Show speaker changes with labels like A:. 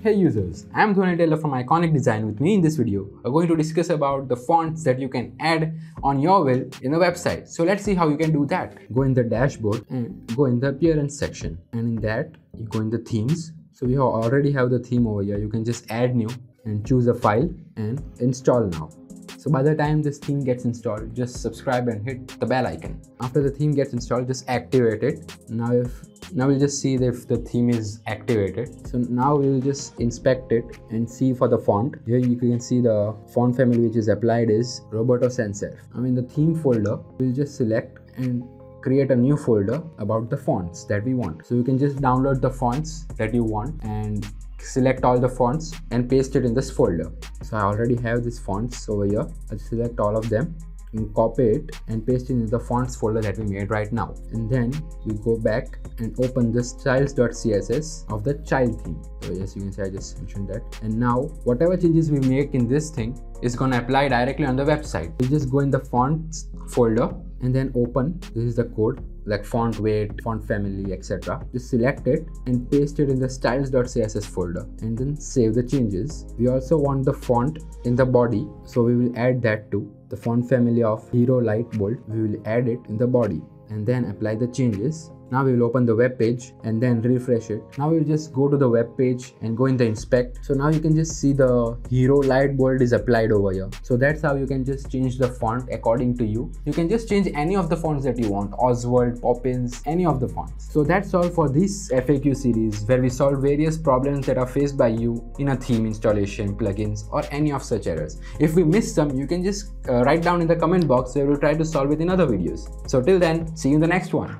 A: Hey users, I am Dhoni Taylor from Iqonic Design. With me in this video, we're going to discuss about the fonts that you can add on your will in a website. So let's see how you can do that. Go in the dashboard and go in the appearance section, and in that you go in the themes. So we already have the theme over here. You can just add new and choose a file and install now. So by the time this theme gets installed, just subscribe and hit the bell icon. After the theme gets installed, just activate it. Now we'll just see if the theme is activated. So now we'll just inspect it and see for the font. Here you can see the font family which is applied is Roberto Sans Serif. Now in the theme folder, we'll just select and create a new folder about the fonts that we want. So you can just download the fonts that you want and select all the fonts and paste it in this folder. So I already have these fonts over here. I'll select all of them and copy it and paste it in the fonts folder that we made right now. And then we go back and open the style.css of the child theme. So yes, you can see I just mentioned that. And now whatever changes we make in this thing is going to apply directly on the website. We just go in the fonts folder and then open. This is the code like font weight, font family, etc. Just select it and paste it in the styles.css folder and then save the changes. We also want the font in the body, so we will add that too. The font family of Hero Light Bold, we will add it in the body and then apply the changes. Now we will open the web page and then refresh it. Now we'll just go to the web page and go in the inspect. So now you can just see the Hero Light Bold is applied over here. So that's how you can just change the font according to you. You can just change any of the fonts that you want. Oswald, Poppins, any of the fonts. So that's all for this FAQ series where we solve various problems that are faced by you in a theme installation, plugins, or any of such errors. If we miss some, you can just write down in the comment box where we'll try to solve it in other videos. So till then, see you in the next one.